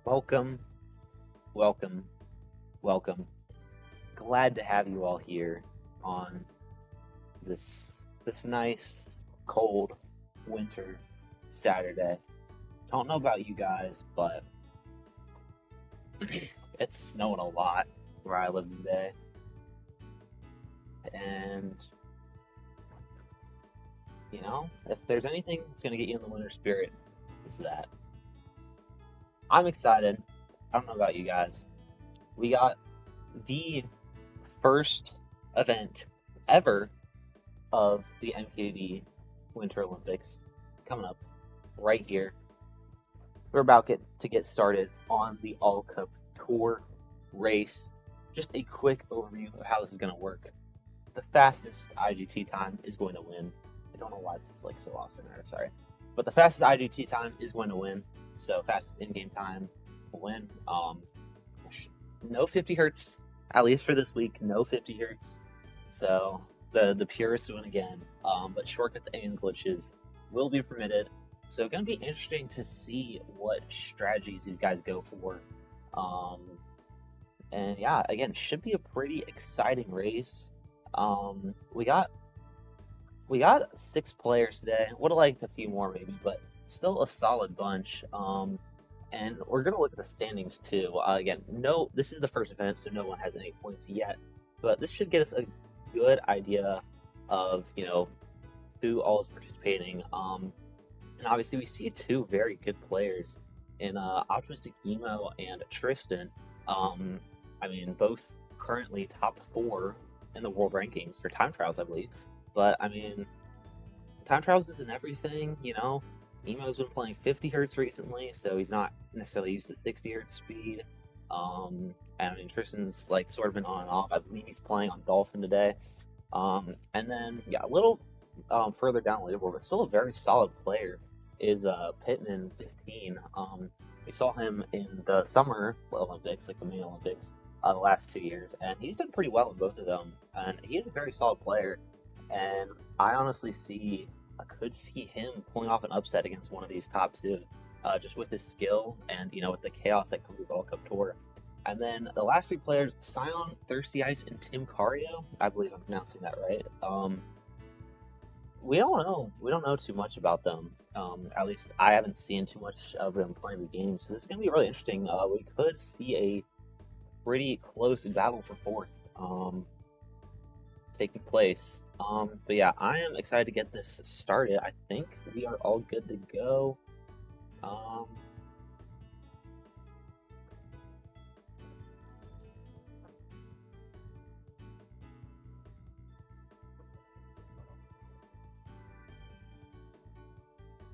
Welcome, welcome, welcome. Glad to have you all here on this nice, cold winter Saturday. Don't know about you guys, but it's snowing a lot where I live today. And if there's anything that's gonna get you in the winter spirit, it's that. I'm excited. I don't know about you guys. We got the first event ever of the MKD Winter Olympics coming up right here. We're about to get started on the All Cup Tour race. Just a quick overview of how this is going to work. The fastest IGT time is going to win. I don't know why it's like so awesome there, sorry. But the fastest IGT time is going to win. So fastest in-game time will win. No 50 hertz, at least for this week. No 50 hertz. So the purists win again. But shortcuts and glitches will be permitted. So going to be interesting to see what strategies these guys go for. And yeah, again, should be a pretty exciting race. We got 6 players today. Would have liked a few more maybe, but still a solid bunch. And we're gonna look at the standings too. Again, no, this is the first event, so no one has any points yet. But this should get us a good idea of who all is participating. And obviously we see 2 very good players in Optimistic Emo and Tristan. I mean, both currently top 4 in the world rankings for time trials, I believe. But I mean, time trials isn't everything. Emo's been playing 50 hertz recently, so he's not necessarily used to 60 hertz speed. And I mean, Tristan's like sort of been on and off. I believe he's playing on Dolphin today. And then yeah, a little further down the leaderboard, but still a very solid player is Pittman 15. We saw him in the Summer Olympics, like the main Olympics, the last 2 years, and he's done pretty well in both of them. And he is a very solid player, and I honestly could see him pulling off an upset against one of these top 2, just with his skill and with the chaos that comes with All Cup Tour. And then the last 3 players, Scion, Thirsty Ice, and Tim Cario. I believe I'm pronouncing that right. We don't know. We don't know too much about them. At least I haven't seen too much of them playing the game. So this is going to be really interesting. We could see a pretty close battle for 4th taking place. But yeah, I am excited to get this started. I think we are all good to go.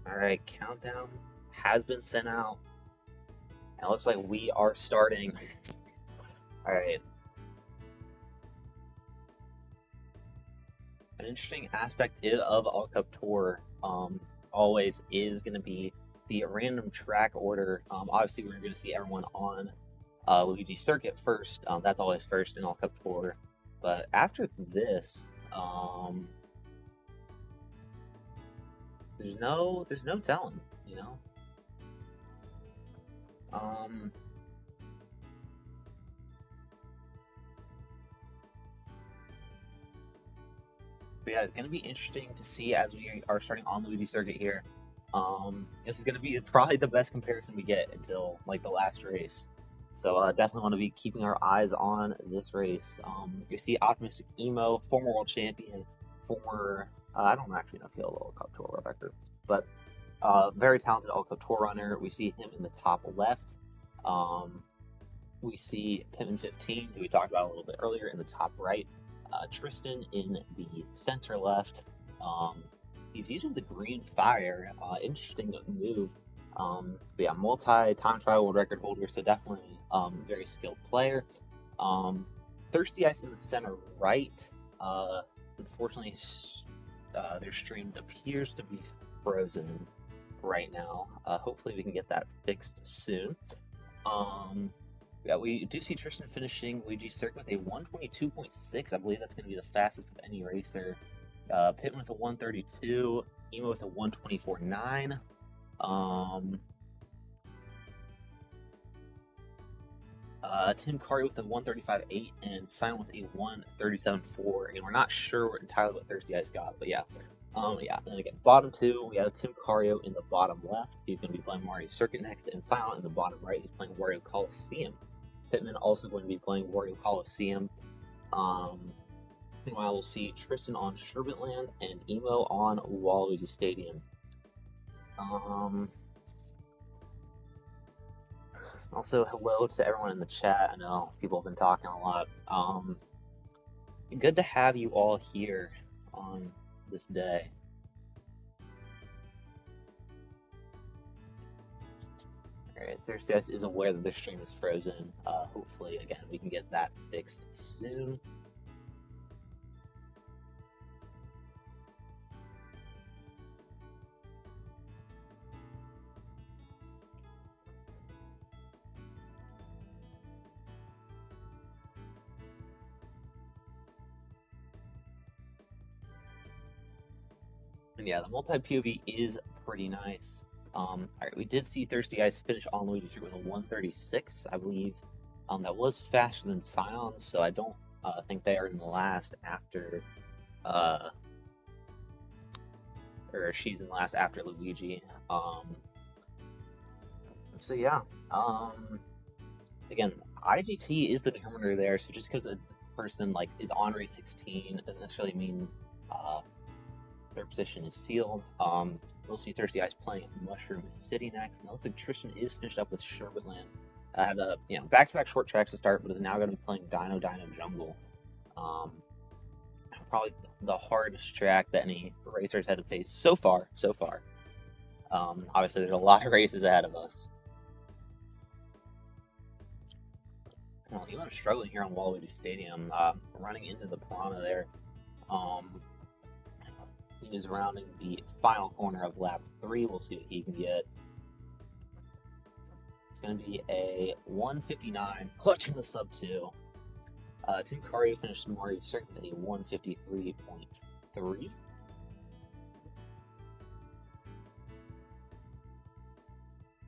Alright, countdown has been sent out. And it looks like we are starting. Alright. An interesting aspect of All Cup Tour always is going to be the random track order. Obviously, we're going to see everyone on Luigi Circuit first. That's always first in All Cup Tour. But after this, there's no telling, But yeah, it's going to be interesting to see as we are starting on Luigi Circuit here. This is going to be probably the best comparison we get until like the last race. So definitely want to be keeping our eyes on this race. You see Optimistic Emo, former world champion, former I don't actually know if he had a All Cup Tour record, but very talented All Cup Tour runner. We see him in the top left. We see Pittman 15, who we talked about a little bit earlier, in the top right. Tristan in the center left. He's using the green fire. Interesting move. But yeah, multi-time trial world record holder, so definitely very skilled player. Thirsty Ice in the center right. Unfortunately, their stream appears to be frozen right now. Hopefully we can get that fixed soon. Yeah, we do see Tristan finishing Luigi Circuit with a 122.6. I believe that's going to be the fastest of any racer. Pittman with a 132. Emo with a 124.9. Tim Curry with a 135.8 and Simon with a 137.4, and we're not sure entirely what Thirsty Eyes got, but yeah. Yeah, and again, bottom two, we have Tim Cario in the bottom left. He's going to be playing Mario Circuit next, and Silent in the bottom right. He's playing Wario Coliseum. Pittman also going to be playing Wario Coliseum. Meanwhile, we'll see Tristan on Sherbetland and Emo on Waluigi Stadium. Also, hello to everyone in the chat. I know people have been talking a lot. Good to have you all here on this day. Alright, Thirsty Ice is aware that the stream is frozen. Hopefully, again, we can get that fixed soon. And yeah, the multi-POV is pretty nice. Alright, we did see Thirsty Ice finish on Luigi 3 with a 136, I believe. That was faster than Scion, so I don't think they are in the last after, or she's in the last after Luigi. So yeah, again, IGT is the determiner there, so just because a person like is on race 16 doesn't necessarily mean their position is sealed. We'll see Thirsty Eyes playing Mushroom City next, and it looks like Tristan is finished up with Sherbetland. Had a back-to-back short tracks to start, but is now going to be playing Dino Jungle. Probably the hardest track that any racers had to face so far. Obviously, there's a lot of races ahead of us. Well, even struggling here on Waluigi Stadium, running into the Piranha there. He is rounding the final corner of lap 3. We'll see what he can get. It's going to be a 159, clutching the sub 2. Tim Cario finished Mario Circuit at a 153.3.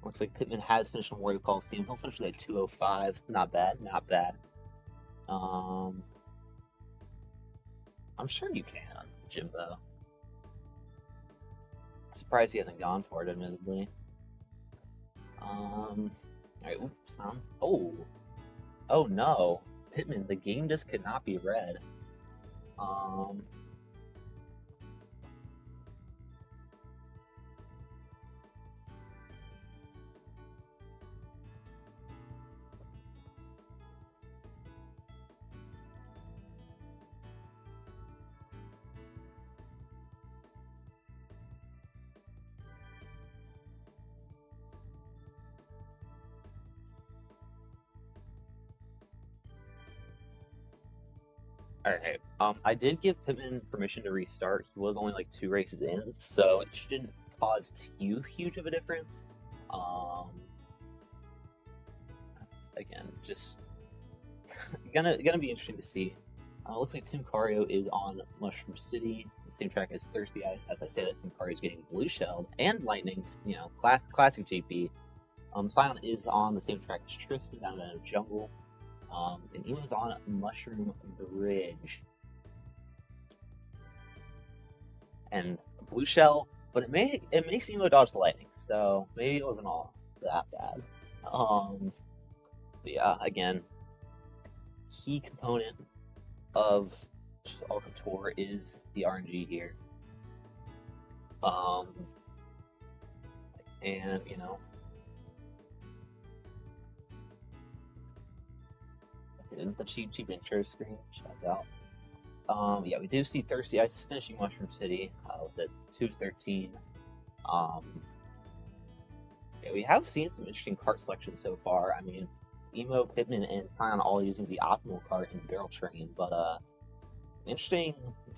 Looks like Pittman has finished on Wario Coliseum. He'll finish with a 205. Not bad. I'm sure you can, Jimbo. Surprised he hasn't gone for it, admittedly. Alright, oops, Oh no. Pittman, the game just could not be read. Alright, I did give Pittman permission to restart. He was only like 2 races in, so it shouldn't cause too huge of a difference. Again, just gonna be interesting to see. Looks like Tim Cario is on Mushroom City, the same track as Thirsty Eyes. As I say that, Tim Cario is getting blue shelled and lightning, classic GP. Silent is on the same track as Tristan down in a jungle. And he was on Mushroom Bridge. And blue shell, but it makes Emo dodge the lightning, so maybe it wasn't all that bad. But yeah, again, key component of Ultra Tour is the RNG here. And the cheap intro screen shouts out. Yeah, we do see Thirsty Ice finishing Mushroom City with a 2:13. Yeah, we have seen some interesting kart selections so far. I mean, Emo, Pittman, and Scion all using the optimal kart and barrel train, but interesting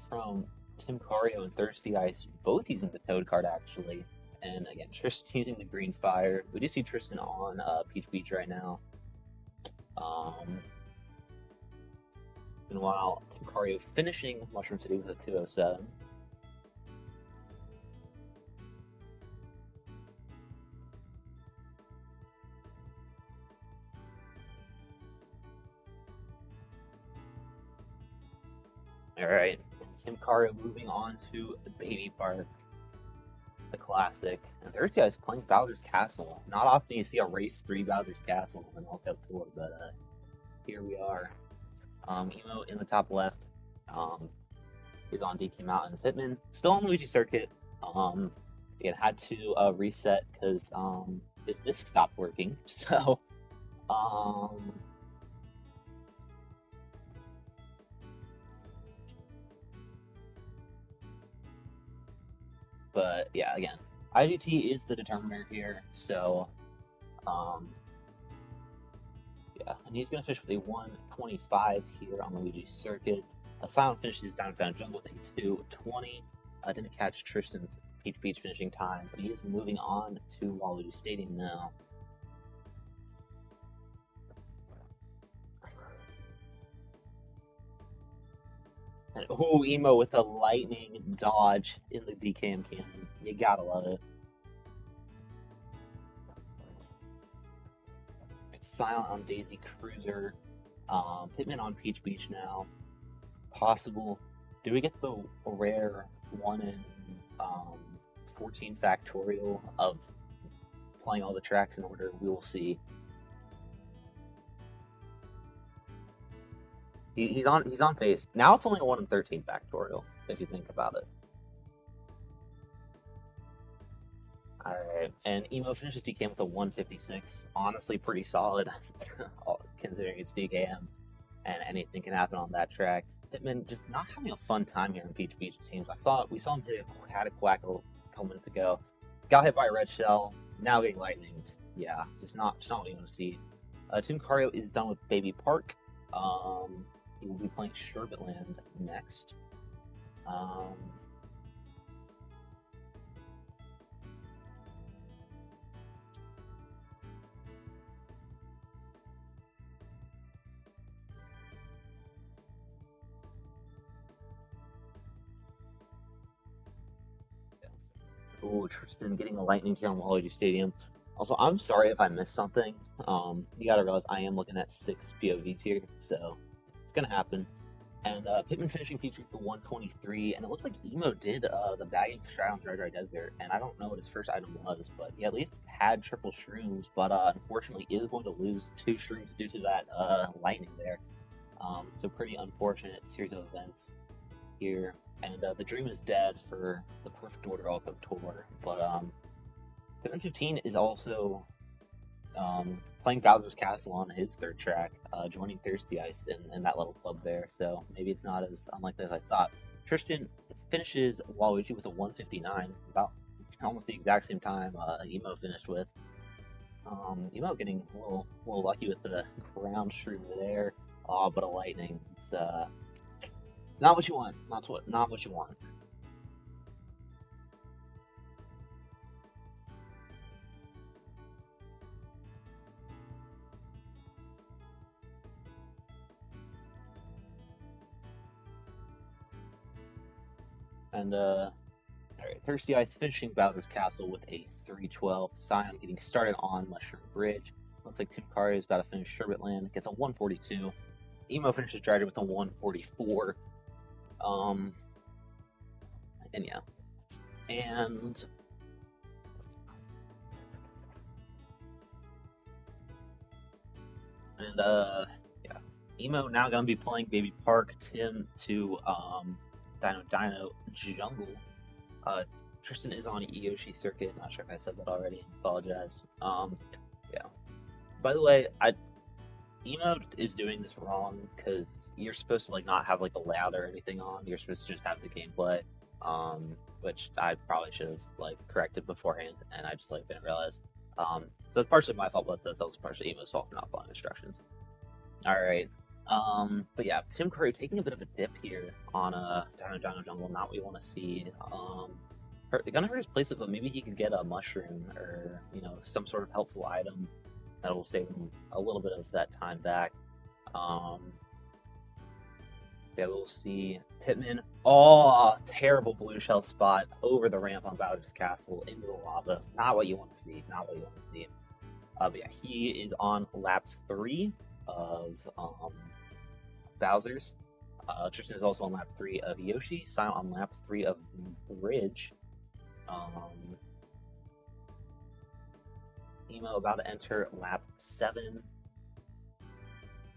from Tim Cario and Thirsty Ice, both using the Toad kart actually. And again, Tristan using the Green Fire. We do see Tristan on Peach Beach right now. Meanwhile, Tim Cario finishing Mushroom City with a 207. Alright, Tim Cario moving on to the Baby Park, the classic. And Thursday I was playing Bowser's Castle. Not often you see a race 3 Bowser's Castle in All-Cup Tour, but here we are. Emo in the top left. He's on DK Mountain. Hitman still on Luigi Circuit. It had to reset because his disc stopped working. So but yeah, again, IGT is the determiner here. So yeah, and he's gonna finish with a 125 here on the Luigi Circuit. Silent finishes Downtown Jungle with a 220. Didn't catch Tristan's Peach Peach finishing time, but he is moving on to Waluigi Stadium now. And Emo with a lightning dodge in the DKM cannon. You gotta love it. It's Silent on Daisy Cruiser. Hitman on Peach Beach now. Possible. Do we get the rare 1 in 14 factorial of playing all the tracks in order? We will see. He's on pace. Now it's only a 1 in 13 factorial, if you think about it. Alright, and Emo finishes DKM with a 156. Honestly, pretty solid, considering it's DKM, and anything can happen on that track. Hitman just not having a fun time here in Peach Beach, it seems. We saw him hit a Haddock Quack a couple minutes ago. Got hit by a red shell, now getting lightninged. Yeah, just not what you want to see. Tim Cario is done with Baby Park. He will be playing Sherbetland next. Ooh, Tristan getting the lightning here on Waluigi Stadium. Also, I'm sorry if I missed something. You gotta realize I am looking at 6 POVs here, so it's gonna happen. And Pittman finishing Peach with the 123, and it looked like Emo did the bagging strat on Dry Dry Desert, and I don't know what his first item was, but he at least had triple shrooms, but unfortunately is going to lose 2 shrooms due to that lightning there. So pretty unfortunate series of events here. And the dream is dead for the Perfect Order All Cup Tour, but Pittman 15 is also playing Bowser's Castle on his 3rd track, joining Thirsty Ice in that little club there, so maybe it's not as unlikely as I thought. Tristan finishes Waluigi with a 159, about almost the exact same time Emo finished with. Emo getting a little lucky with the ground shroom there, but a lightning. It's not what you want. Not what you want. And alright, Thirsty Ice finishing Bowser's Castle with a 312. Scion getting started on Mushroom Bridge. Looks like Tim Cario is about to finish Sherbetland. Gets a 142. Emo finishes Drider with a 144. And yeah. And yeah. Emo now gonna be playing Baby Park. Tim to Dino Jungle. Tristan is on Yoshi Circuit. Not sure if I said that already. Apologize. Yeah. By the way, Emo is doing this wrong because you're supposed to like not have like a layout or anything on. You're supposed to just have the gameplay, which I probably should have like corrected beforehand, and I just like didn't realize. So it's partially my fault, but that's also partially Emo's fault for not following instructions. All right. But yeah, Tim Cario taking a bit of a dip here on Dino Jungle. Not what you want to see. Gonna hurt his placement, but maybe he could get a mushroom or some sort of helpful item that will save him a little bit of that time back. Yeah, we'll see. Hitman. Oh, terrible blue shell spot over the ramp on Bowser's Castle into the lava. Not what you want to see. Not what you want to see. But yeah, he is on lap 3 of Bowser's. Tristan is also on lap 3 of Yoshi, Silent on lap 3 of Bridge. Emo about to enter lap 7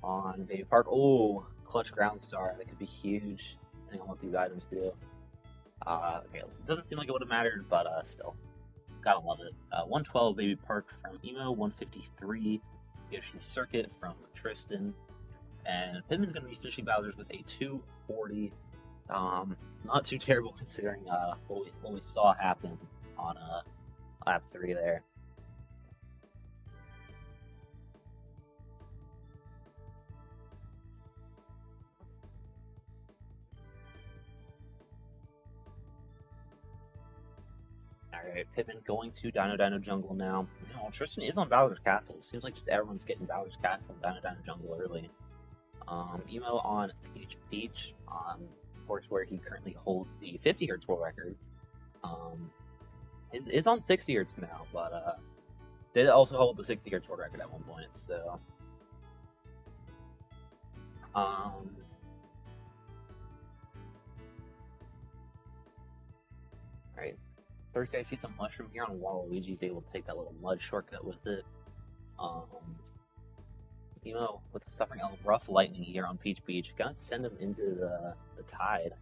on Baby Park. Oh, clutch ground star. That could be huge, depending on what these items do. Okay, it doesn't seem like it would have mattered, but still. Gotta love it. 112 Baby Park from Emo, 153 Yoshi Circuit from Tristan. And Pittman's going to be finishing Bowser's with a 240. Not too terrible considering what we saw happen on lap 3 there. Alright, Pittman going to Dino Jungle now. You know, Tristan is on Bowser's Castle. It seems like just everyone's getting Bowser's Castle and Dino Jungle early. Emo on Peach, of course, where he currently holds the 50 Hz world record. Is on 60 Hz now, but did also hold the 60 Hz world record at one point, so. Alright. Thursday, I see some mushroom here on Waluigi's able to take that little mud shortcut with it. Emo with the suffering element, rough lightning here on Peach Beach. Gonna send him into the tide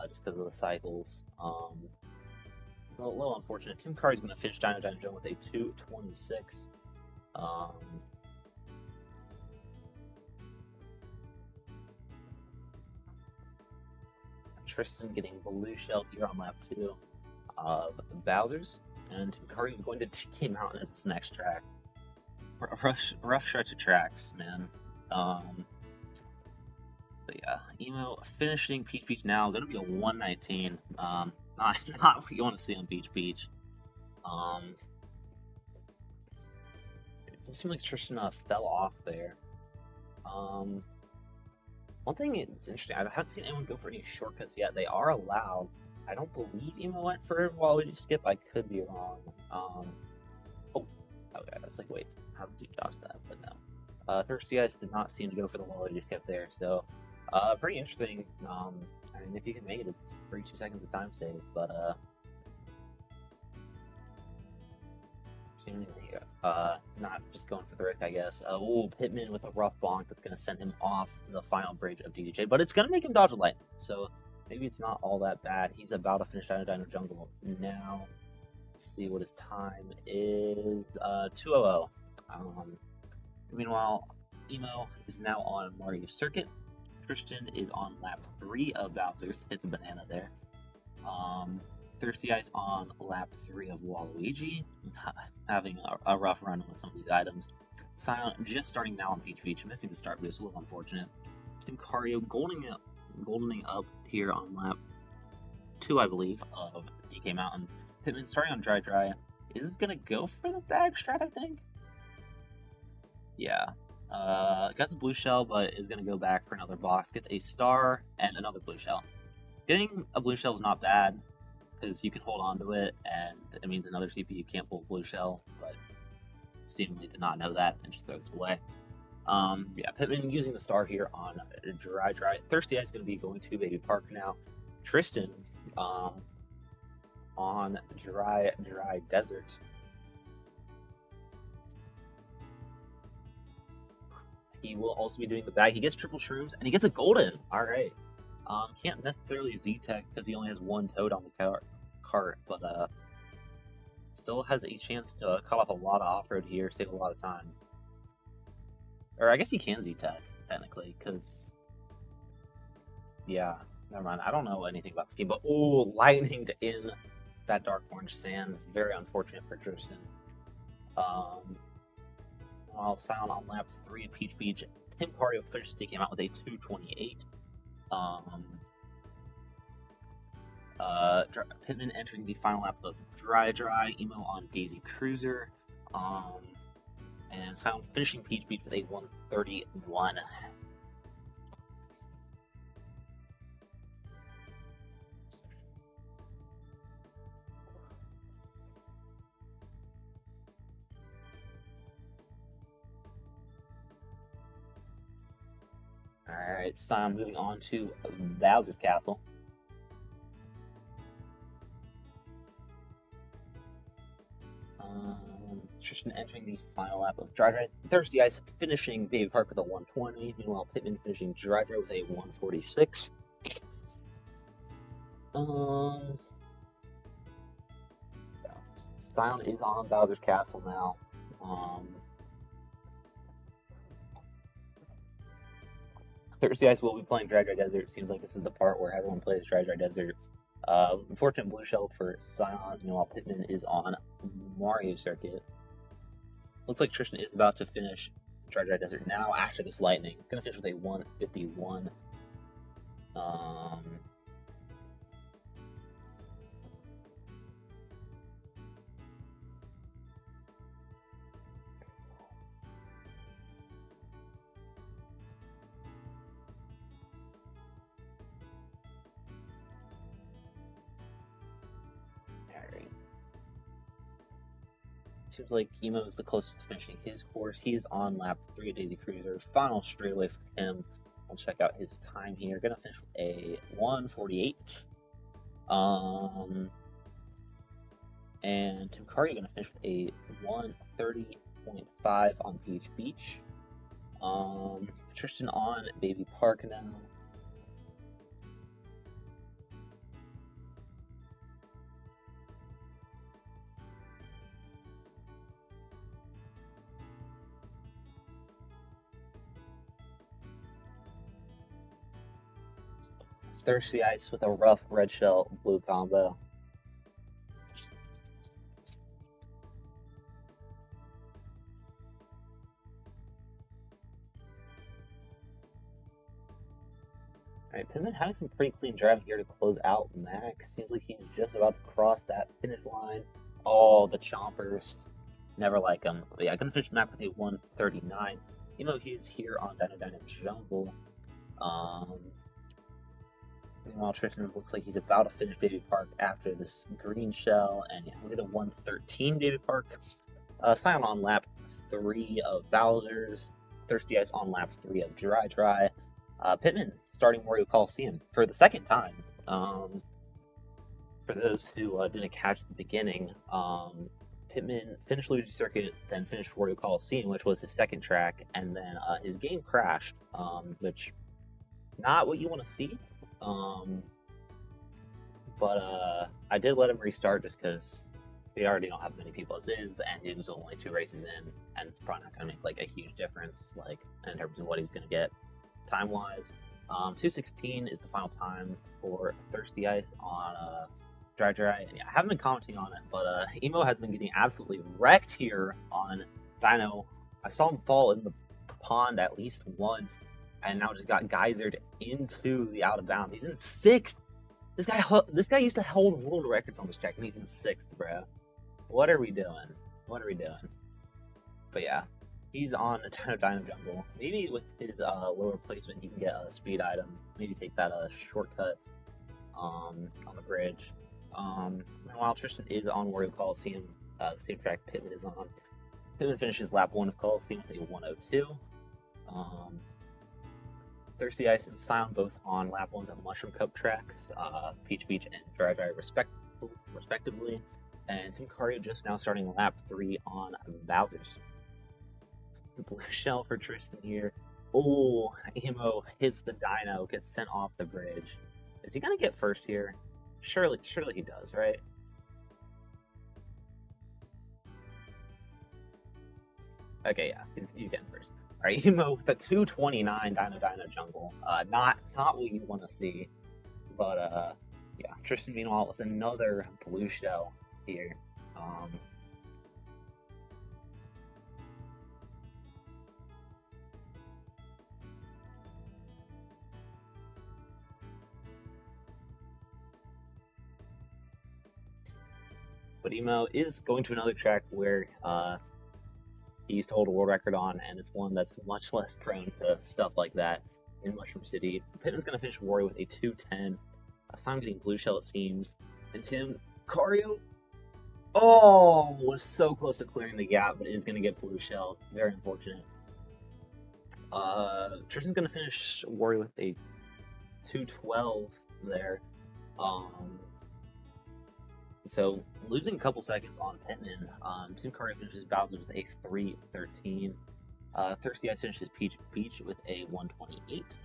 just because of the cycles. A little unfortunate. Tim Curry's gonna finish Dino Jungle with a 226. Tristan getting blue shell here on lap 2 of Bowser's, and Tim Curry is going to TK Mountain as his next track. Rough stretch of tracks, man. But yeah, Emo finishing Peach Beach now. Gonna be a 119. Not what you want to see on Peach Beach. It seemed like Tristan fell off there. One thing that's interesting, I haven't seen anyone go for any shortcuts yet. They are allowed. I don't believe Emo went for a Waluigi skip. I could be wrong. Okay, I was like, wait, how did you dodge that? But no. Thirsty Eyes did not seem to go for the Waluigi skip there, so pretty interesting. I mean, if you can make it, it's 32 seconds of time save, but not just going for the risk, I guess. Oh, Pittman with a rough bonk that's going to send him off the final bridge of DDJ, but it's going to make him dodge a lightning, so maybe it's not all that bad. He's about to finish Dino Jungle now. Let's see what his time is. 2:00. Meanwhile, Emo is now on Mario Circuit. Tristan is on lap 3 of Bowser's. Hits a banana there. Thirsty Ice on lap 3 of Waluigi, having a rough run with some of these items. Silent just starting now on Peach Beach, missing the start boost, a little unfortunate. Tim Cario goldening up here on lap 2, I believe, of DK Mountain. Pittman starting on Dry is gonna go for the bag strat, I think. Yeah, got the blue shell, but is gonna go back for another box. Gets a star and another blue shell. Getting a blue shell is not bad, because you can hold on to it, and it means another CPU can't pull blue shell, but seemingly did not know that and just throws it away. Yeah, Pittman using the star here on Dry. Thirsty Eye is going to be going to Baby Park now. Tristan on Dry Desert. He will also be doing the bag. He gets triple shrooms, and he gets a golden. All right. Can't necessarily Z-Tech because he only has one toad on the cart, but still has a chance to cut off a lot of off-road here, save a lot of time. Or I guess he can Z-Tech, technically, because... Yeah, never mind. I don't know anything about this game, but oh, lightning to in that dark orange sand. Very unfortunate for Tristan. While Silent on lap 3 at Peach Beach, Tim Cario finished came out with a 228. Pittman entering the final lap of Dry, Emo on Daisy Cruiser, and Silent finishing Peach Beach with a 131. Alright, Alright, so I'm moving on to Bowser's Castle. Tristan entering the final lap of Dry Dry. Thirsty Ice finishing Baby Park with a 120. Meanwhile, Pittman finishing Dry Dry with a 146. Scion is on Bowser's Castle now. Thirsty Ice will be playing Dry Dry Desert. It seems like this is the part where everyone plays Dry Dry Desert. Unfortunate blue shell for Scion. Meanwhile, Pittman is on Mario Circuit. Looks like Tristan is about to finish Dry Dry Desert now after this lightning. Gonna finish with a 151. Seems like Emo is the closest to finishing his course. He is on lap 3 at Daisy Cruiser. Final straightaway for him. We'll check out his time here. Gonna finish with a 148. And Tim Curry gonna finish with a 130.5 on Peach Beach. Tristan on Baby Park now. Thirsty Ice with a rough red shell blue combo. Alright, Pittman having some pretty clean driving here to close out Mac. Seems like he's just about to cross that finish line. Oh, the chompers. Never like him. But yeah, gonna finish Mac with a 139. You know, he's here on Dino Jungle. Meanwhile, Tristan looks like he's about to finish Baby Park after this green shell, and yeah, look at the 113 Baby Park. Scion on lap 3 of Bowser's. Thirsty Ice on lap 3 of Dry Dry. Pittman starting Wario Coliseum for the second time. For those who didn't catch the beginning, Pittman finished Luigi Circuit, then finished Wario Coliseum, which was his second track, and then his game crashed, which not what you want to see. But I did let him restart just because we already don't have many people as is, and it was only 2 races in, and it's probably not going to make like a huge difference, like in terms of what he's going to get time-wise. 2:16 is the final time for Thirsty Ice on Dry Dry. And yeah, I haven't been commenting on it, but Emo has been getting absolutely wrecked here on Dino. I saw him fall in the pond at least once, and now just got geysered into the out of bounds. He's in 6th. This guy used to hold world records on this track, and he's in 6th, bro. What are we doing? What are we doing? But yeah, he's on a ton of Dino Jungle. Maybe with his lower placement, he can get a speed item. Maybe take that shortcut on the bridge. Meanwhile, Tristan is on Wario Coliseum, the same track Pittman is on. Pittman finishes lap 1 of Coliseum with a 102. Thirsty Ice and Scion both on lap 1s at Mushroom Cup tracks, Peach Beach and Dry Dry respectively. And Tim Cario just now starting lap 3 on Bowser's. The blue shell for Tristan here. Oh, Emo hits the Dino, gets sent off the bridge. Is he gonna get first here? Surely he does, right? Okay, yeah, he's getting first. Alright, Emo with the 229 Dino Jungle. Not what you want to see. But, yeah, Tristan meanwhile with another blue shell here. But Emo is going to another track where he used to hold a world record on, and it's one that's much less prone to stuff like that in Mushroom City. Pittman's going to finish Wario with a 210. Scion getting blue shell, it seems. And Tim Cario, was so close to clearing the gap, but is going to get blue shell. Very unfortunate. Tristan's gonna finish Warrior with a 212 there. Um, so losing a couple seconds on Pittman. Tim Curry finishes Bowser with a 313. Thirsty Eyes finishes Peach Peach with a 128.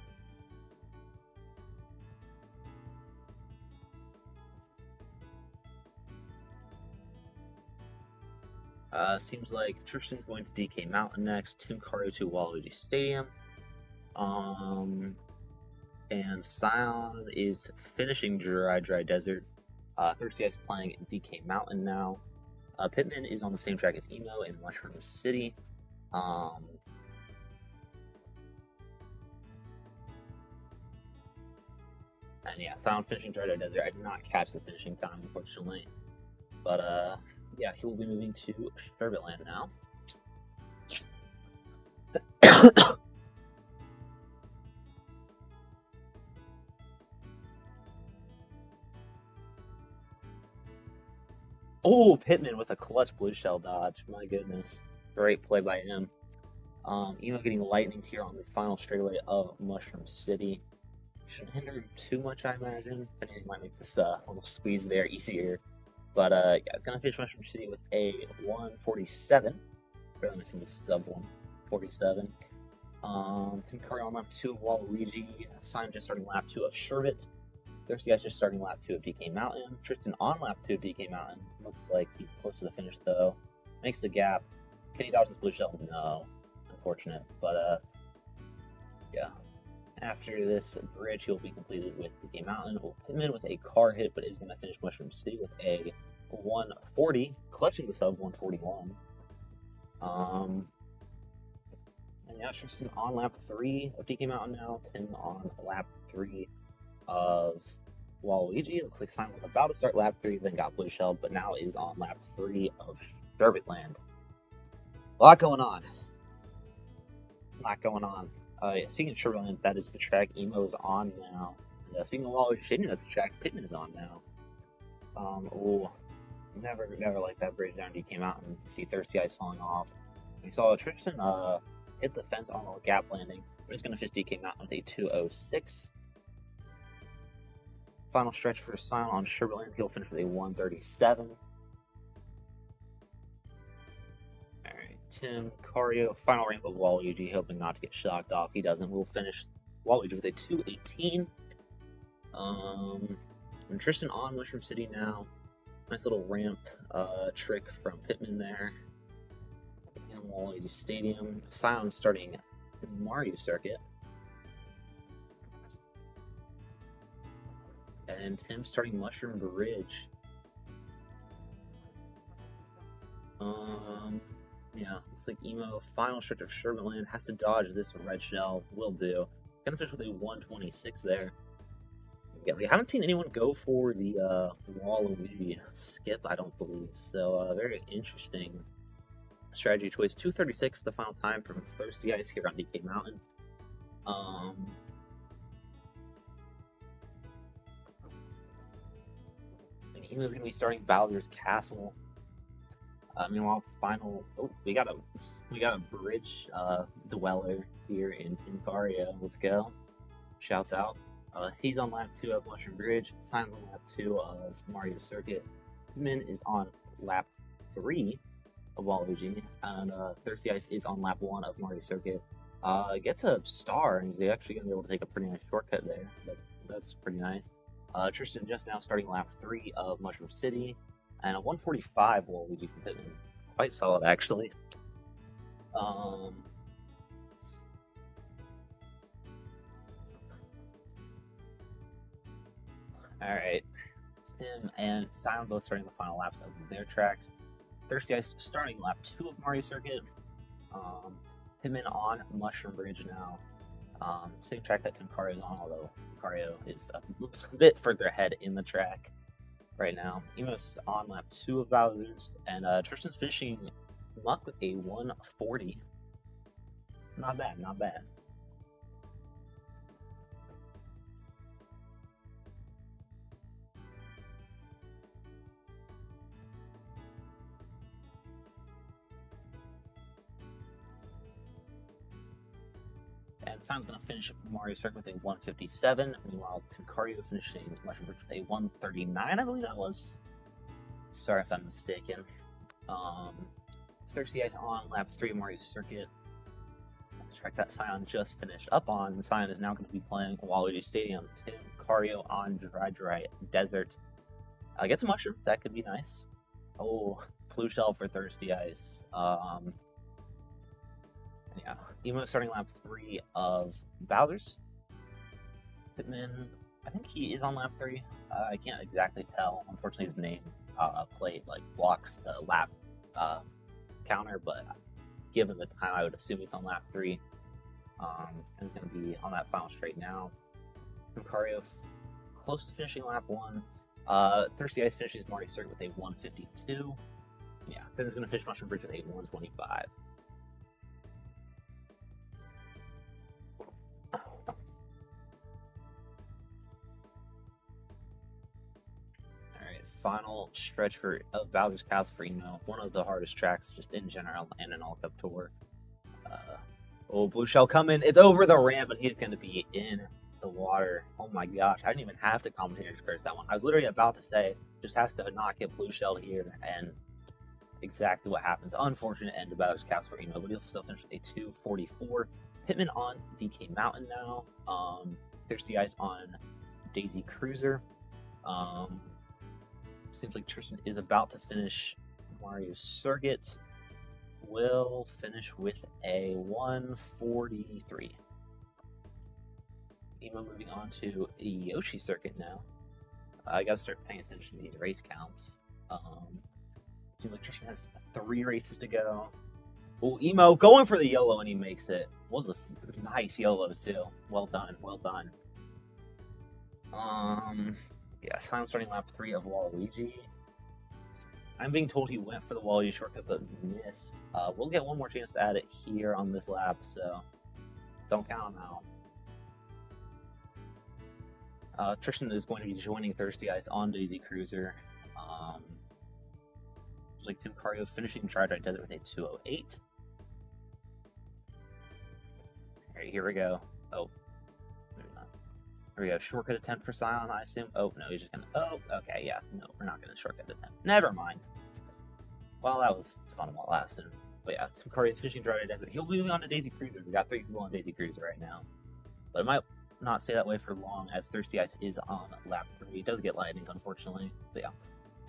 Seems like Tristan's going to DK Mountain next. Tim Curry to Waluigi Stadium. And Scion is finishing Dry Desert. Thirsty Eyes playing DK Mountain now. Pittman is on the same track as Emo in Mushroom City. And yeah, Scion finishing Dry Desert. I did not catch the finishing time, unfortunately. But yeah, he will be moving to Sherbetland now. Oh, Pittman with a clutch blue shell dodge. My goodness. Great play by him. Emo getting lightning here on the final straightaway of Mushroom City. Shouldn't hinder him too much, I imagine. If anything, might make this little squeeze there easier. But yeah, gonna finish Mushroom City with a 147. Really missing the sub 147. Tim Curry on lap 2 of Waluigi. Simon just starting lap 2 of Sherbet. Thirsty Guy's just starting lap 2 of DK Mountain. Tristan on lap 2 of DK Mountain. Looks like he's close to the finish though. Makes the gap. Can he dodge this blue shell? No. Unfortunate. But yeah. After this bridge, he'll be completed with DK Mountain. Will Pittman with a car hit, but is going to finish Mushroom City with a 140, clutching the sub 141. And yeah, Tristan on lap 3 of DK Mountain now. Tim on lap 3 of Waluigi. It looks like Simon was about to start lap 3, then got blue shelled, but now is on lap 3 of Sherbetland. A lot going on. Yeah, speaking of Sherbetland, that is the track Emo is on now. And, speaking of Waluigi Stadium, that's the track Pittman is on now. Never liked that bridge down DK Mountain. See Thirsty Eyes falling off. We saw Tristan hit the fence on a gap landing, but it's going to finish DK Mountain with a 206. Final stretch for Simon on Sherbetland. He'll finish with a 137. Alright, Tim, Cario, final ramp of Waluigi, hoping not to get shocked off. He doesn't. We'll finish Waluigi with a 218. And Tristan on Mushroom City now. Nice little ramp trick from Pittman there. In Waluigi Stadium. Scion starting Mario Circuit. And Tim starting Mushroom Bridge. Yeah, looks like Emo, final stretch of Sherbetland, has to dodge this red shell. Will do. Gonna finish with a 126 there. Yeah, we haven't seen anyone go for the Waluigi skip, I don't believe. So, very interesting strategy choice. 236, the final time from Thirsty Eyes here on DK Mountain. And Emo's gonna be starting Bowser's Castle. Meanwhile, final. Oh, we got a bridge dweller here in Tinkario. Let's go! Shouts out. He's on lap 2 of Mushroom Bridge. Simon's on lap 2 of Mario Circuit. Min is on lap 3 of Waluigi, and Thirsty Eyes is on lap 1 of Mario Circuit. Gets a star, and he's actually gonna be able to take a pretty nice shortcut there. That's pretty nice. Tristan just now starting lap 3 of Mushroom City. And a 145 Waluigi from Pittman. Quite solid, actually. Alright. Tim and Scion both starting the final laps of their tracks. Thirsty Ice starting lap 2 of Mario Circuit. Pittman on Mushroom Bridge now. Same track that Tim Cario is on, although Tim Cario is a bit further ahead in the track right now. Emo's on lap 2 of Bowser's, and Tristan's finishing Muck with a 140. Not bad, not bad. Sion's going to finish Mario Circuit with a 157. Meanwhile, Tucario finishing Mushroom Bridge with a 139, I believe that was. Sorry if I'm mistaken. Thirsty Ice on lap 3 of Mario Circuit. Track that Sion just finished up on. Sion is now going to be playing Waluigi Stadium. Tucario on Dry Desert. Gets a mushroom. That could be nice. Oh, Blue Shell for Thirsty Ice. Yeah. Emo starting lap 3 of Bowser's. Pitman, I think he is on lap 3. I can't exactly tell. Unfortunately, his name plate blocks the lap counter, but given the time, I would assume he's on lap 3. And he's going to be on that final straight now. Lucario close to finishing lap 1. Thirsty Ice finishes Mario Circuit with a 152. Yeah, then he's going to finish Mushroom Bridge with a 125. Alright, final stretch of Bowser's Castle for Emo. One of the hardest tracks just in general and an All Cup tour. Oh, Blue Shell coming. It's over the ramp, and he's going to be in the water. Oh my gosh, I didn't even have to commentator's curse that one. I was literally about to say, just has to not get Blue Shell here, and exactly what happens. Unfortunate end of Bowser's Castle for Emo, but he'll still finish with a 244. Pitman on DK Mountain now. Thirsty Ice on Daisy Cruiser. Seems like Tristan is about to finish Mario Circuit. Will finish with a 143. Emo moving on to Yoshi Circuit now. I gotta start paying attention to these race counts. Seems like Tristan has 3 races to go. Oh, Emo going for the YOLO, and he makes it. Was a nice YOLO too. Well done, well done. Yeah, Sion starting lap 3 of Waluigi. I'm being told he went for the Waluigi shortcut but missed. We'll get one more chance to add it here on this lap, so don't count him out. Tristan is going to be joining Thirsty Ice on Daisy Cruiser. Looks like Tucario finishing Dry Desert with a 208. Alright, here we go. Oh, maybe not. Here we go. Shortcut attempt for Sion, I assume. Oh, no, he's just gonna. Oh, okay, yeah. No, we're not gonna shortcut attempt. Never mind. Well, that was fun while it lasted. But yeah, Tucario finishing Dry Desert. He'll be moving on to Daisy Cruiser. We got 3 people on Daisy Cruiser right now. But it might not stay that way for long, as Thirsty Ice is on lap 3. It does get lightning, unfortunately. But yeah.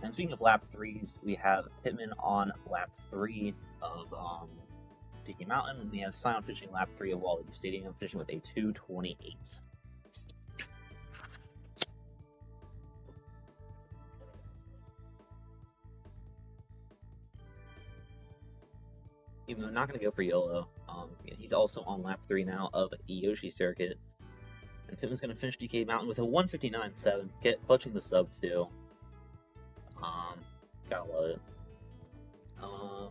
And speaking of lap 3s, we have Pitman on lap 3 of DK Mountain, and we have Sion finishing lap 3 of Waluigi Stadium, finishing with a 228. Even though I'm not going to go for YOLO, he's also on lap 3 now of Yoshi Circuit. And Pitman's going to finish DK Mountain with a 159.7, clutching the sub too. Gotta love it.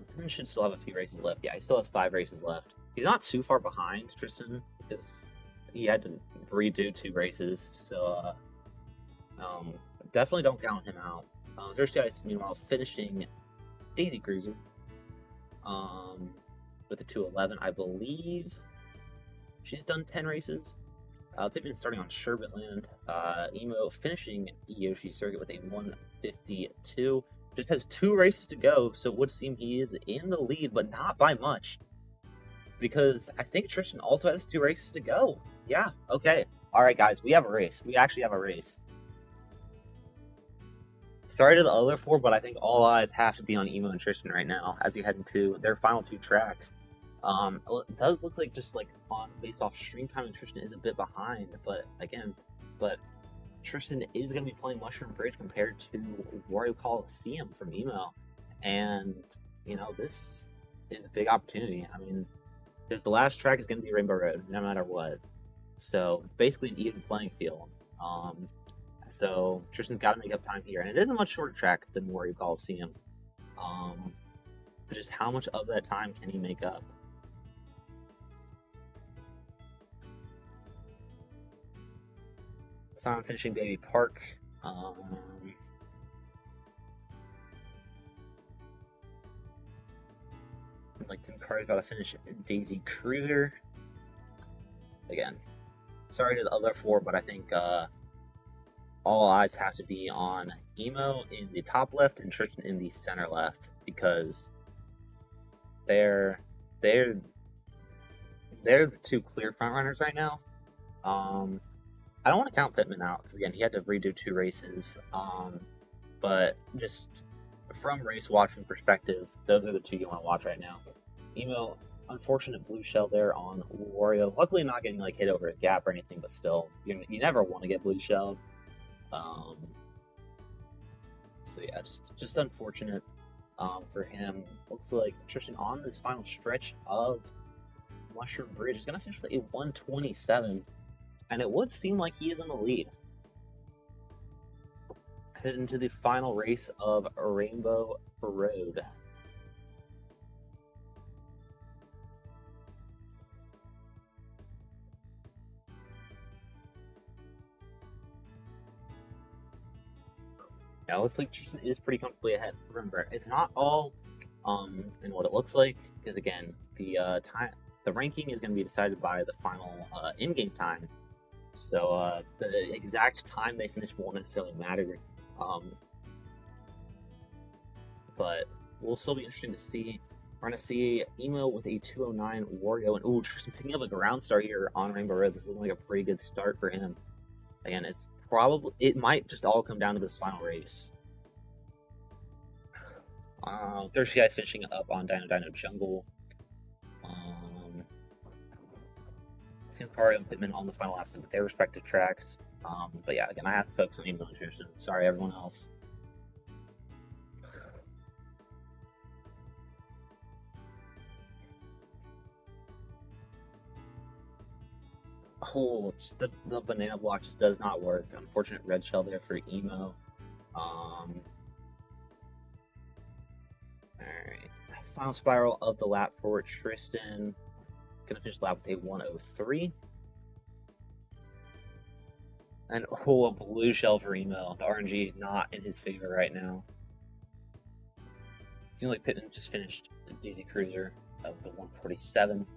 Pitman should still have a few races left. Yeah, he still has 5 races left. He's not too far behind Tristan, because he had to redo 2 races, so definitely don't count him out. Thirsty Ice, meanwhile, finishing Daisy Cruiser. With a 211, I believe she's done 10 races. Pitman starting on Sherbetland. Emo finishing Yoshi Circuit with a 152. Just has 2 races to go, so it would seem he is in the lead, but not by much. Because I think Tristan also has 2 races to go. Yeah, okay. Alright guys, we have a race. We actually have a race. Sorry to the other 4, but I think all eyes have to be on Emo and Tristan right now as we head into their final 2 tracks. It does look like just based off stream time, and Tristan is a bit behind, but Tristan is going to be playing Mushroom Bridge compared to Wario Coliseum from Emo, and this is a big opportunity. I mean, because the last track is going to be Rainbow Road, no matter what. So basically an even playing field. So Tristan's got to make up time here, and it is a much shorter track than Wario Coliseum. But just how much of that time can he make up? So I'm finishing Baby Park. Like Tim Carr's got to finish Daisy Cruiser. again, sorry to the other four, but I think all eyes have to be on Emo in the top left and Tristan in the center left, because they're they're they're the two clear front runners right now. I don't want to count Pittman out because again he had to redo 2 races. But just from race watching perspective, those are the 2 you want to watch right now. Emo, unfortunate blue shell there on Wario. Luckily not getting like hit over a gap or anything, but still, you never want to get blue shelled. So yeah, just unfortunate for him. Looks like Tristan on this final stretch of Mushroom Bridge is going to finish with a 127, and it would seem like he is in the lead. Headed into the final race of Rainbow Road. Now it looks like Tristan is pretty comfortably ahead. Remember, it's not all in what it looks like, because again, the ranking is going to be decided by the final in-game time. So the exact time they finish won't necessarily matter. But we'll still be interesting to see. We're going to see Emo with a 209 Wario, and ooh, Tristan picking up a ground start here on Rainbow Road. This is like a pretty good start for him. Again, it might just all come down to this final race. Thirsty Eyes finishing up on Dino Jungle. Tim Curry and Pittman on the final laps with their respective tracks. But yeah, again, I have to focus on Emo and Tristan. Sorry, everyone else. Oh, just the banana block just does not work. Unfortunate red shell there for Emo. Alright. Final spiral of the lap for Tristan. Gonna finish the lap with a 103. And oh, a blue shell for Emo. The RNG not in his favor right now. Seems like Pittman just finished the Daisy Cruiser of the 147.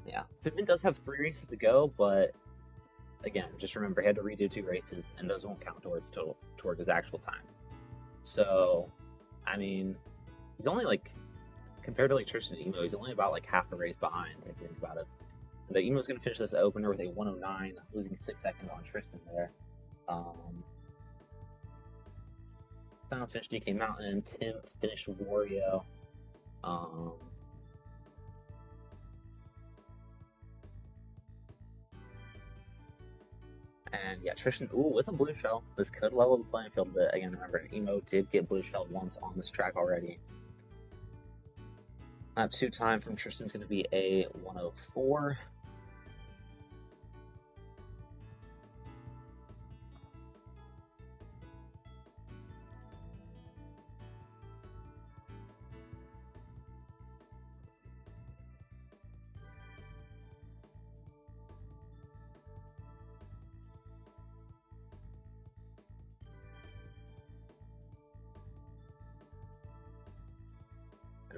Yeah, Pittman does have 3 races to go, but again, just remember he had to redo 2 races, and those won't count towards his actual time. So, I mean, he's only like, compared to like Tristan and Emo, he's only about like half a race behind if you think about it. The Emo's going to finish this opener with a 109, losing 6 seconds on Tristan there. Final finish DK Mountain. Tim finished Wario. And yeah, Tristan, with a blue shell. This could level the playing field a bit. Again, remember, Emo did get blue shelled once on this track already. Lap 2 time from Tristan's going to be a 104.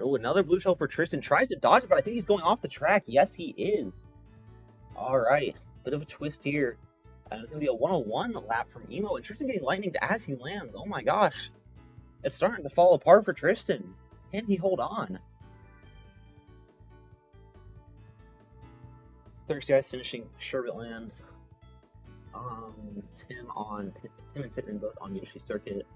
Oh, another blue shell for Tristan. Tries to dodge it, but I think he's going off the track. Yes, he is. All right. Bit of a twist here. And it's going to be a 101 lap from Emo. And Tristan getting lightninged as he lands. Oh my gosh. It's starting to fall apart for Tristan. Can he hold on? Thirsty Eyes finishing Sherbet Land. Tim and Pittman both on Yoshi Circuit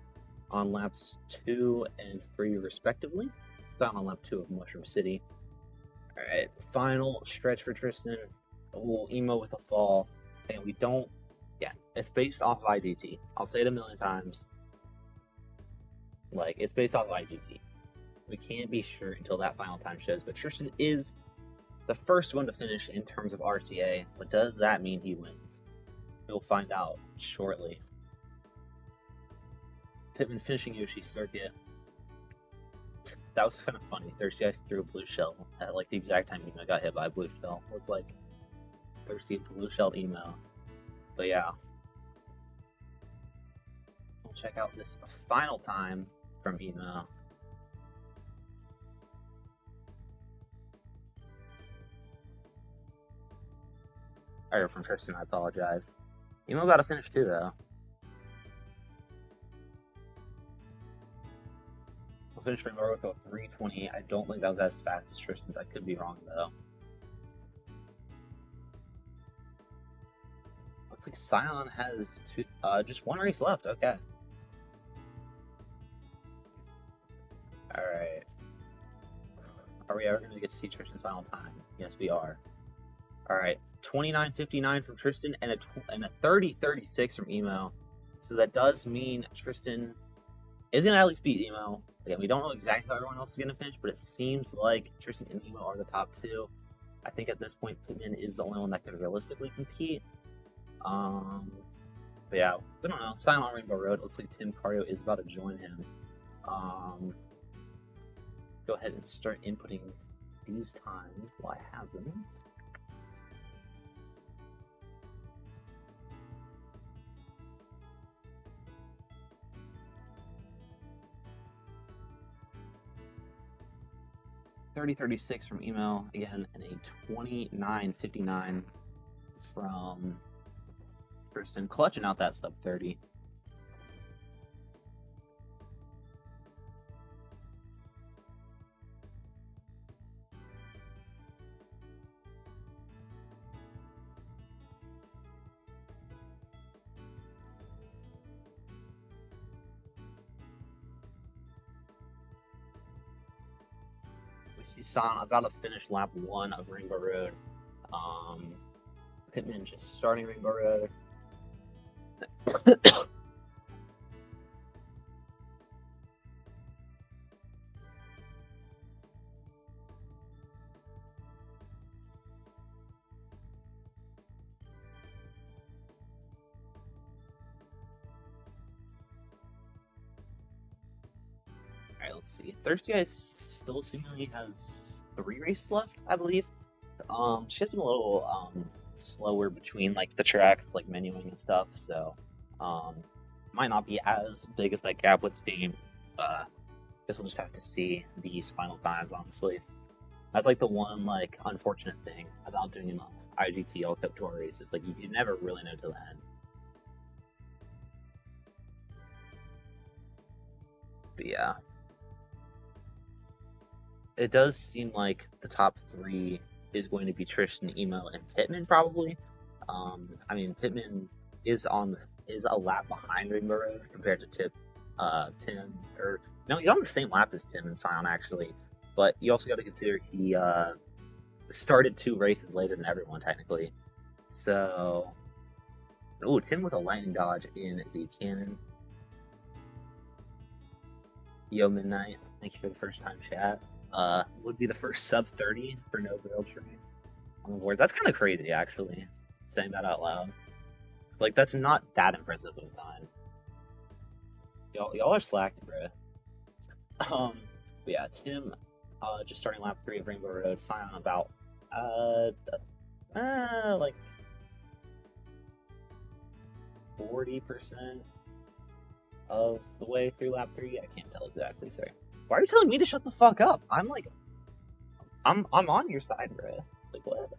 on laps 2 and 3 respectively. Silent on lap 2 of Mushroom City. Alright, final stretch for Tristan. Oh, Emo with a fall. And we don't... Yeah, it's based off of IGT. I'll say it a million times. Like, it's based off of IGT. We can't be sure until that final time shows. But Tristan is the first one to finish in terms of RTA. But does that mean he wins? We'll find out shortly. Pittman finishing Yoshi Circuit. That was kind of funny. Thirsty Eyes threw a blue shell at like the exact time Emo got hit by a blue shell. Looked like Thirsty blue shelled Emo. But yeah. We'll check out this final time from Emo. Or from Tristan, I apologize. Emo about to finish too, though. We'll finish Rainbow Road with 3:28. I don't think that was as fast as Tristan's. I could be wrong, though. Looks like Scion has just one race left. Okay. Alright. Are we ever going to get to see Tristan's final time? Yes, we are. Alright. 29:59 from Tristan and a 30:36 from Emo. So that does mean Tristan is going to at least beat Emo. Again, we don't know exactly how everyone else is going to finish, but it seems like Tristan and Emo are the top two. I think at this point, Pitman is the only one that could realistically compete. But yeah, we don't know. Silent on Rainbow Road. Looks like Tim Cario is about to join him. Go ahead and start inputting these times while I have them. $30:36 from Emo again, and a 29:59 from Tristan, clutching out that sub 30. We see San about to finish lap 1 of Rainbow Road. Pitman just starting Rainbow Road. Alright, let's see. Thirsty Eyes still seemingly has 3 races left, I believe. She's been a little slower between like the tracks, like menuing and stuff, so might not be as big as that gap with Steam. Guess we'll just have to see these final times, honestly. That's like the one like unfortunate thing about doing an IGT Cup Tour races, like you never really know till the end. But yeah. It does seem like the top 3 is going to be Tristan, Emo, and Pitman probably. I mean, Pitman is a lap behind Rainbow Road compared to Tim, or no, he's on the same lap as Tim and Sion actually. But you also got to consider he started 2 races later than everyone technically. So, oh, Tim with a lightning dodge in the cannon. Yo, Midnight, thank you for the first time chat. Would be the first sub 30 for no grill train on the board. That's kind of crazy, actually, saying that out loud. Like, that's not that impressive of a time. Y'all are slacking, bro. But yeah, Tim, just starting lap 3 of Rainbow Road, Sion about, like 40% of the way through lap 3. I can't tell exactly, sorry. Why are you telling me to shut the fuck up? I'm on your side, bro. Like, what?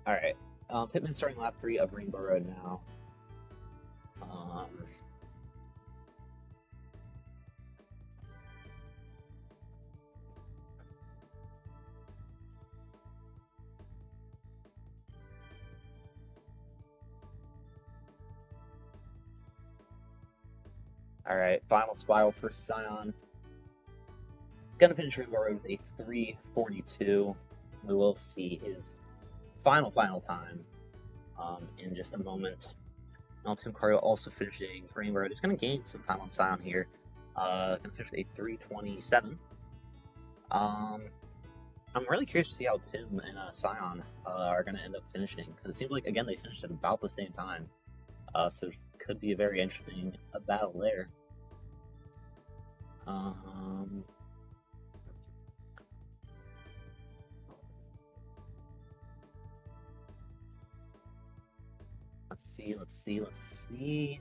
Alright. Pitman starting lap 3 of Rainbow Road now. Alright, final spiral for Sion. Gonna finish Rainbow Road with a 3:42. We will see his final time in just a moment. Now Tim Cario also finishing Rainbow Road. He's gonna gain some time on Sion here. Gonna finish with a 3:27. I'm really curious to see how Tim and Sion are gonna end up finishing, because it seems like again they finished at about the same time. So it could be a very interesting battle there. Let's see.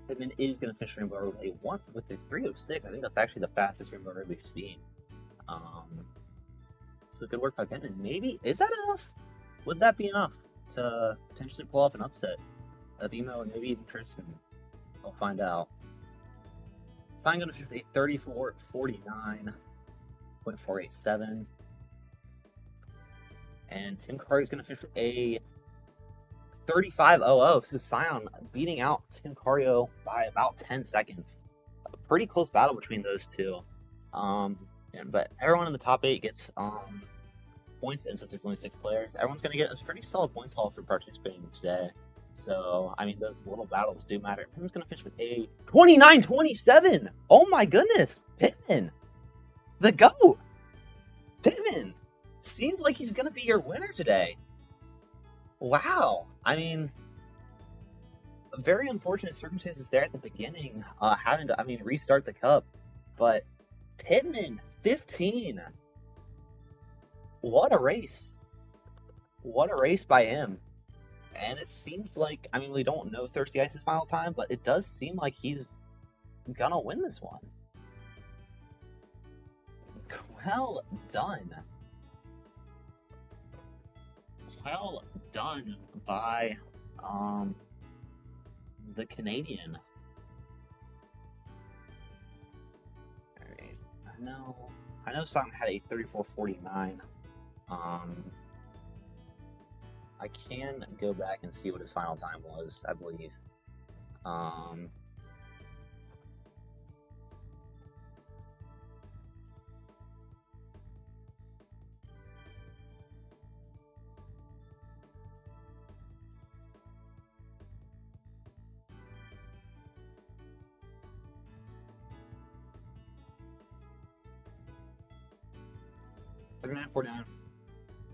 Pittman is going to finish Rainbow Road with a 3:06. I think that's actually the fastest Rainbow Road we've seen. So good work by Pittman. Maybe, is that enough? Would that be enough to potentially pull off an upset of Emo and maybe even Tristan? I'll find out. Sign going to finish a 34.49.487. And Tim Curry is going to finish a 35.00. So Scion beating out Tim Cario by about 10 seconds. A pretty close battle between those two. But everyone in the top 8 gets points, and since there's only 6 players, everyone's going to get a pretty solid points haul for participating today. So, I mean, those little battles do matter. Pittman's going to finish with a 29.27. Oh my goodness, Pittman, the GOAT. Pittman seems like he's going to be your winner today. Wow. I mean, very unfortunate circumstances there at the beginning, having to, restart the cup. But Pittman, 15. What a race. What a race by him. And it seems like, we don't know Thirsty Ice's final time, but it does seem like he's gonna win this one. Well done. Well done by the Canadian. Alright, I know Song had a 34.49. I can go back and see what his final time was, I believe.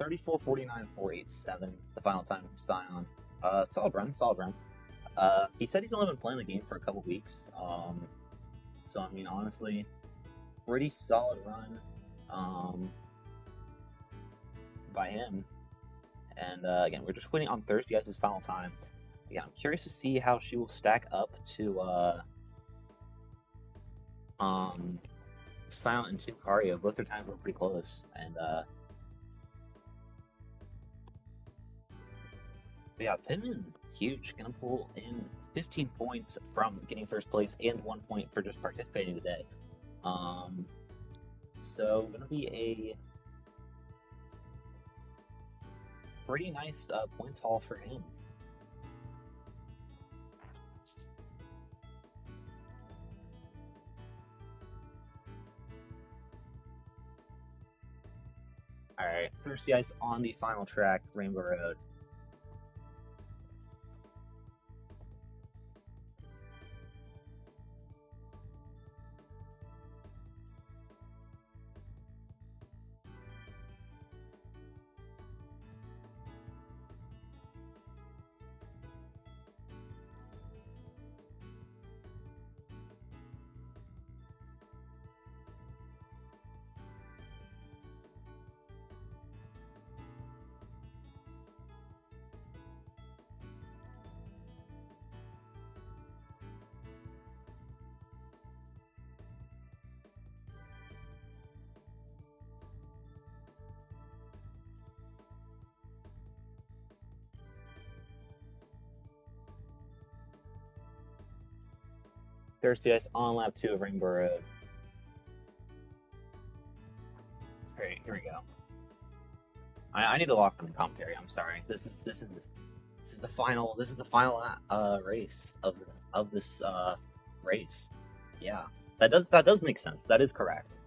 34.49.487, the final time from Scion. Solid run. He said he's only been playing the game for a couple weeks. So honestly, pretty solid run by him. And again, we're just waiting on Thirsty Ice's final time. Again, I'm curious to see how she will stack up to Silent and Tim Cario. Both their times were pretty close, and yeah, Pittman, huge, gonna pull in 15 points from getting first place and 1 point for just participating today. So gonna be a pretty nice points haul for him. Alright, Thirsty Ice on the final track, Rainbow Road. Thirsty Ice on lap 2 of Rainbow Road. Alright, here we go. I need to lock on the commentary. I'm sorry. This is the final race of this race. Yeah, that does make sense. That is correct.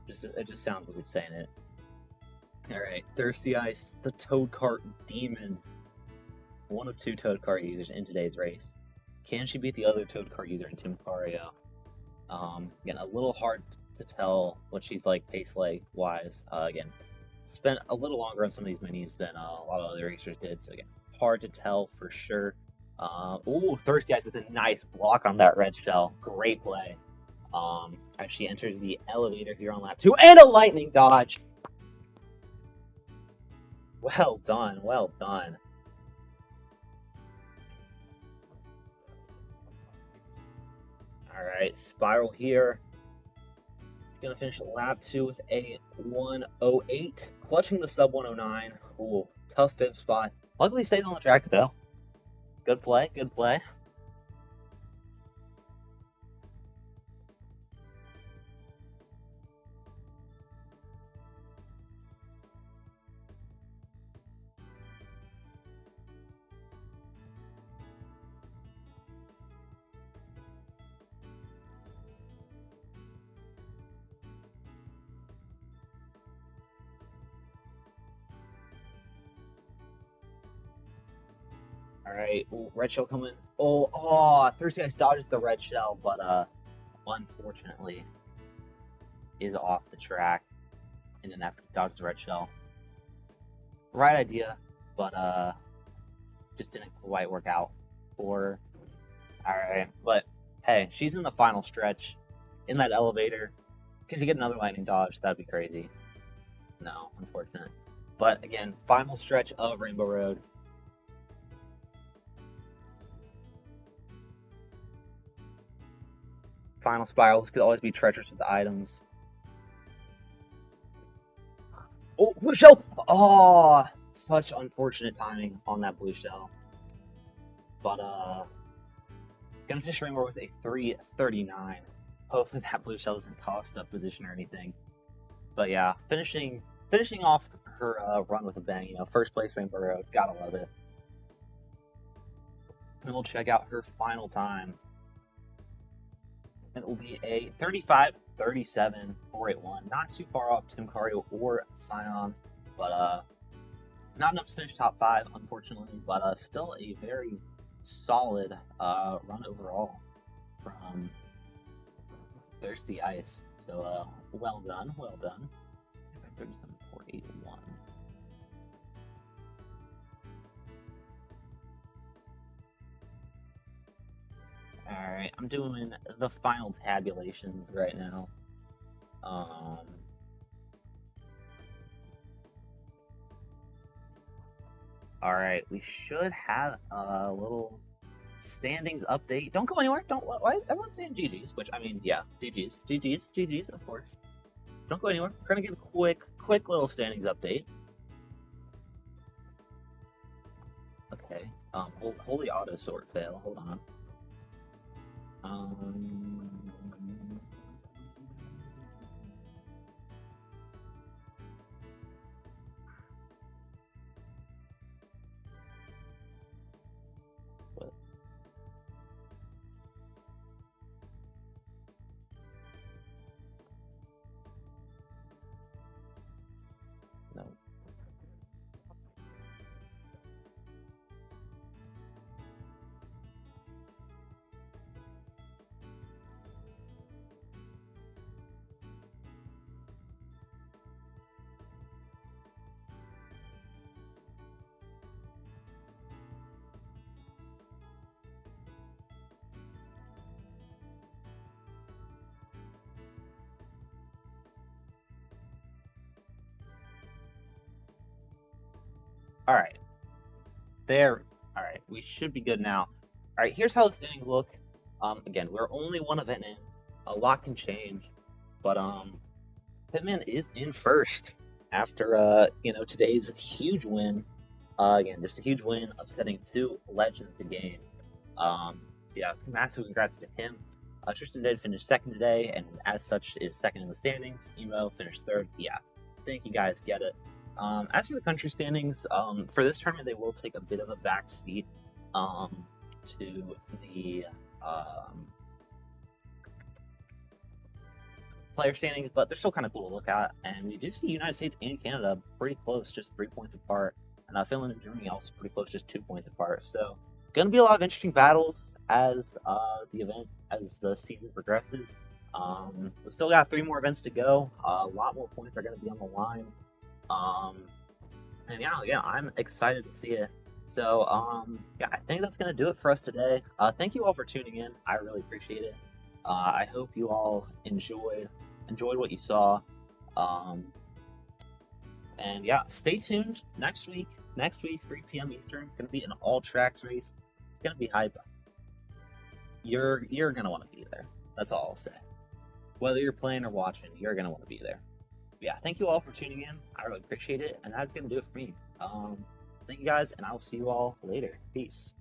It just sounds weird saying it. All right, Thirsty Ice, the Toad Cart Demon, one of 2 Toad Cart users in today's race. Can she beat the other Toad Cart user in Tim Cario? Again, a little hard to tell what she's like pace leg wise. Again, spent a little longer on some of these minis than a lot of other racers did, so again, hard to tell for sure. Ooh, Thirsty Ice with a nice block on that red shell. Great play. As she enters the elevator here on lap 2, and a lightning dodge. Well done, well done. All right, Spiral here. Gonna finish lap 2 with a 108, clutching the sub 109. Ooh, tough fifth spot. Luckily stayed on the track though. Good play, good play. All right, ooh, red shell coming. Thirsty Ice dodges the red shell, but unfortunately is off the track and then after dodges the red shell. Right idea, but just didn't quite work out for her. All right, but hey, she's in the final stretch in that elevator. Could you get another lightning dodge? That'd be crazy. No, unfortunate. But again, final stretch of Rainbow Road. Final spirals could always be treacherous with the items. Oh, blue shell! Oh, such unfortunate timing on that blue shell. But gonna finish Rainbow with a 339. Hopefully that blue shell doesn't cost a position or anything. But yeah, finishing off her run with a bang. You know, first place Rainbow Road, gotta love it. And we'll check out her final time. It will be a 35:37 481. Not too far off Tim Cario or Scion, but not enough to finish top 5, unfortunately. But still a very solid run overall from Thirsty Ice. So well done, well done. 37.481. Alright, I'm doing the final tabulations right now. Alright, we should have a little standings update. Don't go anywhere. Don't. Why everyone's saying GG's, which I mean, yeah, GG's, of course. Don't go anywhere. We're gonna get a quick little standings update. Okay. Holy auto sort fail. Hold on. What? No. All right. There. All right. We should be good now. All right. Here's how the standings look. Again, we're only one event in. A lot can change, but Pitman is in first after today's huge win. Again, just a huge win, upsetting 2 legends of the game. So yeah, massive congrats to him. Tristan did finish second today, and as such is second in the standings. Emo finished third. Yeah, think you guys get it. As for the country standings, for this tournament they will take a bit of a back seat to the player standings, but they're still kind of cool to look at. And we do see United States and Canada pretty close, just 3 points apart. And Finland and Germany also pretty close, just 2 points apart. So going to be a lot of interesting battles as the season progresses. We've still got 3 more events to go. A lot more points are going to be on the line. And yeah, I'm excited to see it. So yeah, I think that's going to do it for us today. Thank you all for tuning in. I really appreciate it. I hope you all enjoyed what you saw. And yeah, stay tuned next week, 3 p.m. Eastern. It's going to be an all tracks race. It's going to be hype. You're going to want to be there. That's all I'll say. Whether you're playing or watching, you're gonna want to be there. Yeah, thank you all for tuning in. I really appreciate it, and that's gonna do it for me. Thank you guys, and I'll see you all later. Peace.